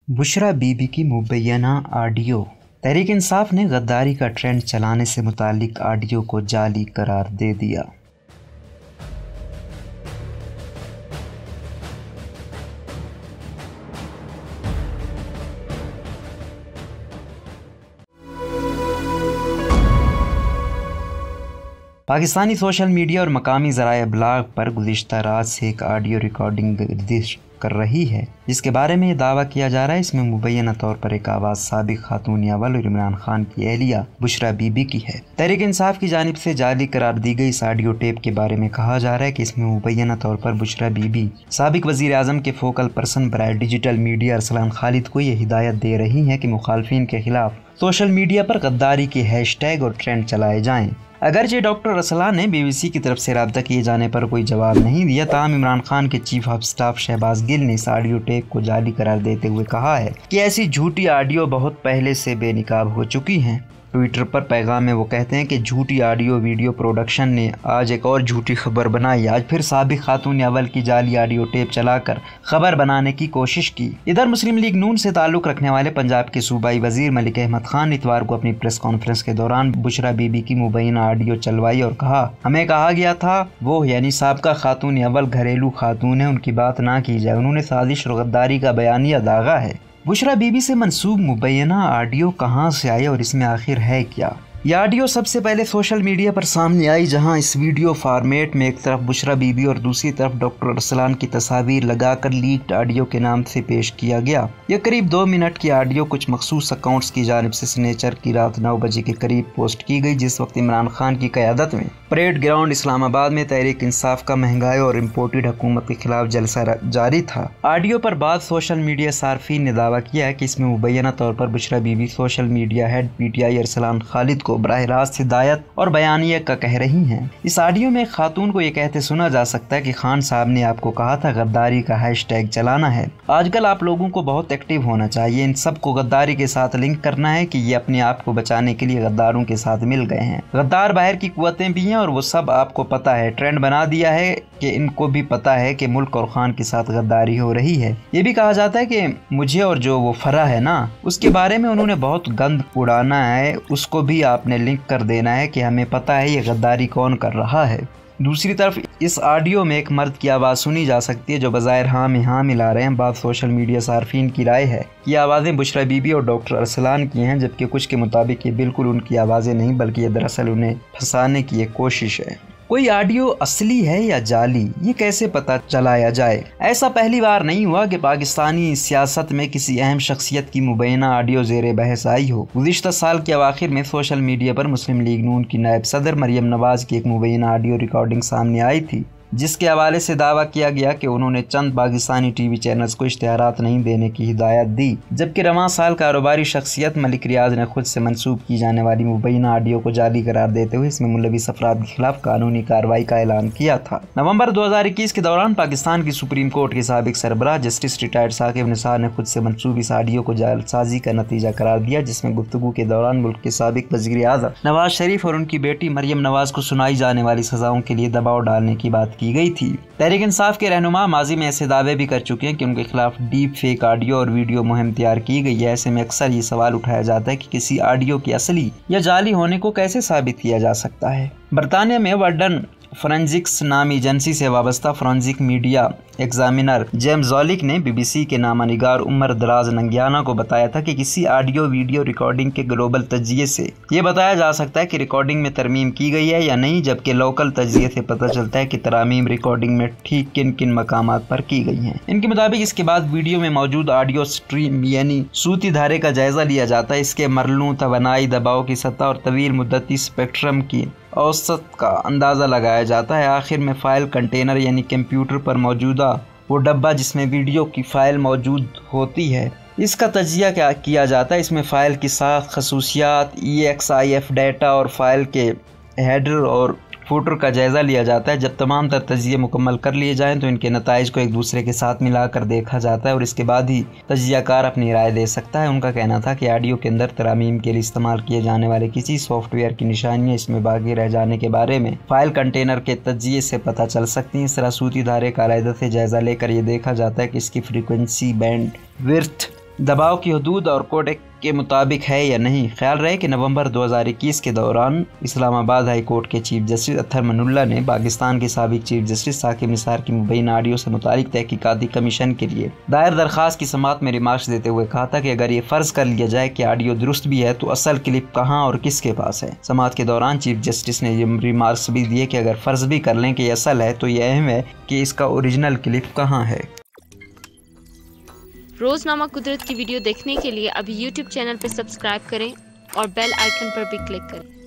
बुशरा बीबी की मुबैना ऑडियो। तहरीक इंसाफ ने गद्दारी का ट्रेंड चलाने से मुतालिक ऑडियो को जाली करार दे दिया। पाकिस्तानी सोशल मीडिया और मकामी ज़राए इब्लाग पर गुज़िश्ता रात से एक ऑडियो रिकॉर्डिंग गर्दिश कर रही है, जिसके बारे में ये दावा किया जा रहा है इसमें मुबैना तौर पर एक आवाज़ साबिक खातून अव्वल और इमरान खान की अहलिया बुशरा बीबी की है। तहरीक इंसाफ की जानिब से जाली करार दी गई इस ऑडियो टेप के बारे में कहा जा रहा है कि इसमें मुबैना तौर पर बुशरा बीबी साबिक वज़ीर आज़म के फोकल पर्सन बराए डिजिटल मीडिया अरसलान खालिद को ये हिदायत दे रही हैं कि मुखालफिन के खिलाफ सोशल मीडिया पर गद्दारी के हैशटैग और ट्रेंड चलाए जाएँ। अगरचे डॉक्टर अरसलान ने BBC की तरफ से रब्ता किए जाने पर कोई जवाब नहीं दिया, ताहम इमरान खान के chief of staff Shahbaz Gill ने इस ऑडियो टेप को जाली करार देते हुए कहा है कि ऐसी झूठी ऑडियो बहुत पहले से बेनकाब हो चुकी हैं। ट्विटर पर पैगाम में वो कहते हैं कि झूठी ऑडियो वीडियो प्रोडक्शन ने आज एक और झूठी खबर बनाई। आज फिर साबिक खातून अव्वल की जाली ऑडियो टेप चलाकर खबर बनाने की कोशिश की। इधर मुस्लिम लीग नून से ताल्लुक़ रखने वाले पंजाब के सूबाई वजीर मलिक अहमद खान ने इतवार को अपनी प्रेस कॉन्फ्रेंस के दौरान बुशरा बीबी की मुबैना ऑडियो चलवाई और कहा, हमें कहा गया था वो यानी साबिका खातून अव्वल घरेलू खातून है, उनकी बात ना की जाए। उन्होंने साजिश और गद्दारी का बयानिया दागा है। बुशरा बीबी से मंसूब मुबैना ऑडियो कहाँ से आई और इसमें आखिर है क्या? यह ऑडियो सबसे पहले सोशल मीडिया पर सामने आई, जहां इस वीडियो फॉर्मेट में एक तरफ बुशरा बीबी और दूसरी तरफ डॉक्टर अरसलान की तस्वीर लगाकर लीक्ड ऑडियो के नाम से पेश किया गया। यह करीब 2 मिनट की ऑडियो कुछ मखसूस अकाउंट्स की जानिब से सिग्नेचर की रात 9 बजे के करीब पोस्ट की गई, जिस वक्त इमरान खान की क़यादत में परेड ग्राउंड इस्लामाबाद में तहरीक इंसाफ का महंगाई और इम्पोर्टेड हुकूमत के खिलाफ जलसा जारी था। ऑडियो पर बाद सोशल मीडिया सार्फिन ने दावा किया है कि इसमें मुबैना तौर पर Bushra Bibi social media head PTI Arsalan Khalid को बराह रास्त हिदायत और बयानिया का कह रही हैं। इस ऑडियो में खातून को ये कहते सुना जा सकता है कि खान साहब ने आपको कहा था गद्दारी का हैशटैग चलाना है। आजकल आप लोगों को बहुत एक्टिव होना चाहिए, इन सबको गद्दारी के साथ लिंक करना है कि ये अपने आप को बचाने के लिए गद्दारों के साथ मिल गए हैं। गद्दार बाहर की कुव्वतें भी हैं और वो सब आपको पता है। ट्रेंड बना दिया है कि इनको भी पता है कि मुल्क और खान के साथ गद्दारी हो रही है। ये भी कहा जाता है कि मुझे और जो वो फरा है ना, उसके बारे में उन्होंने बहुत गंद उड़ाना है, उसको भी आपने लिंक कर देना है कि हमें पता है ये गद्दारी कौन कर रहा है। दूसरी तरफ इस ऑडियो में एक मर्द की आवाज़ सुनी जा सकती है जो बज़ाहिर हाँ में हाँ मिला रहे हैं। बाद सोशल मीडिया सार्फिन की राय है कि आवाज़ें बुशरा बीबी और डॉक्टर अरसलान की हैं, जबकि कुछ के मुताबिक ये बिल्कुल उनकी आवाज़ें नहीं बल्कि ये दरअसल उन्हें फंसाने की एक कोशिश है। कोई ऑडियो असली है या जाली, ये कैसे पता चलाया जाए? ऐसा पहली बार नहीं हुआ कि पाकिस्तानी सियासत में किसी अहम शख्सियत की मुबैना ऑडियो ज़ेरे बहस आई हो। गुज़िश्ता साल के अवाखिर में सोशल मीडिया पर मुस्लिम लीग नून की नायब सदर मरियम नवाज़ की एक मुबैना ऑडियो रिकॉर्डिंग सामने आई थी, जिसके हवाले से दावा किया गया कि उन्होंने चंद पाकिस्तानी TV चैनल्स को इश्तिहारात नहीं देने की हिदायत दी, जबकि रवां साल कारोबारी शख्सियत मलिक रियाज ने खुद से मंसूब की जाने वाली मुबैना ऑडियो को जाली करार देते हुए इसमें मुलविस अफराद के खिलाफ कानूनी कार्रवाई का ऐलान किया था। नवंबर 2021 के दौरान पाकिस्तान की सुप्रीम कोर्ट के साबिक सरबराह जस्टिस रिटायर्ड साकिब निसार ने खुद से मंसूब इस ऑडियो को जालसाजी का नतीजा करार दिया, जिसमें गुफ्तगू के दौरान मुल्क के साबिक वज़ीर आज़म नवाज शरीफ और उनकी बेटी मरियम नवाज को सुनाई जाने वाली सजाओं के लिए दबाव डालने की बात की गई थी। तहरीक इंसाफ के रहनुमा माजी में ऐसे दावे भी कर चुके हैं कि उनके खिलाफ डीप फेक ऑडियो और वीडियो मुहिम तैयार की गई है। ऐसे में अक्सर ये सवाल उठाया जाता है कि किसी ऑडियो के असली या जाली होने को कैसे साबित किया जा सकता है। बरतानिया में वर्डन फोरेंसिक्स नामी एजेंसी से वाबस्ता फोरेंसिक मीडिया एग्जामिनर जेम्स जॉलिक ने BBC के नामानिगार उमर दराज नंगियाना को बताया था कि किसी ऑडियो वीडियो रिकॉर्डिंग के ग्लोबल तजिए से ये बताया जा सकता है कि रिकॉर्डिंग में तरमीम की गई है या नहीं, जबकि लोकल तजिए से पता चलता है कि तरामीम रिकॉर्डिंग में ठीक किन किन मकामात पर की गई हैं। इनके मुताबिक इसके बाद वीडियो में मौजूद ऑडियो स्ट्रीम यानी सूती धारे का जायजा लिया जाता है, इसके मरलू तवानाई दबाव की सतह और तवील मुद्दती स्पेक्ट्रम की औसत का अंदाज़ा लगाया जाता है। आखिर में फ़ाइल कंटेनर यानी कंप्यूटर पर मौजूदा वो डब्बा जिसमें वीडियो की फ़ाइल मौजूद होती है, इसका तजिया क्या किया जाता है। इसमें फ़ाइल की साख खसूसियात, EXIF डाटा और फ़ाइल के हेडर और फुटर का जायज़ा लिया जाता है। जब तमाम तर तजिए मुकम्मल कर लिए जाएँ तो इनके नताइज को एक दूसरे के साथ मिलाकर देखा जाता है और इसके बाद ही तजियाकार अपनी राय दे सकता है। उनका कहना था कि ऑडियो के अंदर तरामीम के लिए इस्तेमाल किए जाने वाले किसी सॉफ्टवेयर की निशानियाँ इसमें बाकी रह जाने के बारे में फ़ाइल कंटेनर के तजिए से पता चल सकती हैं। इस तरह सूती धारे का अलहदा से जायज़ा लेकर ये देखा जाता है कि इसकी फ्रीक्वेंसी, बैंड विड्थ दबाव की हदूद और कोड के मुताबिक है या नहीं। ख्याल रहे कि नवंबर 2021 के दौरान इस्लामाबाद हाई कोर्ट के चीफ जस्टिस अत्तर मनुल्लाह ने पाकिस्तान के साबिक चीफ जस्टिस साकिब निसार की मुबैना ऑडियो से मुतालिक तहकीकाती कमीशन के लिए दायर दरख्वास्त की समाअत में रिमार्क्स देते हुए कहा था कि अगर ये फ़र्ज़ कर लिया जाए कि ऑडियो दुरुस्त भी है तो असल क्लिप कहाँ और किसके पास है। समाअत के दौरान चीफ जस्टिस ने ये रिमार्क्स भी दिए कि अगर फ़र्ज़ भी कर लें कि असल है तो यह अहम है कि इसका ओरिजिनल क्लिप कहाँ है। रोज़नामा कुदरत की वीडियो देखने के लिए अभी YouTube चैनल पर सब्सक्राइब करें और बेल आइकन पर भी क्लिक करें।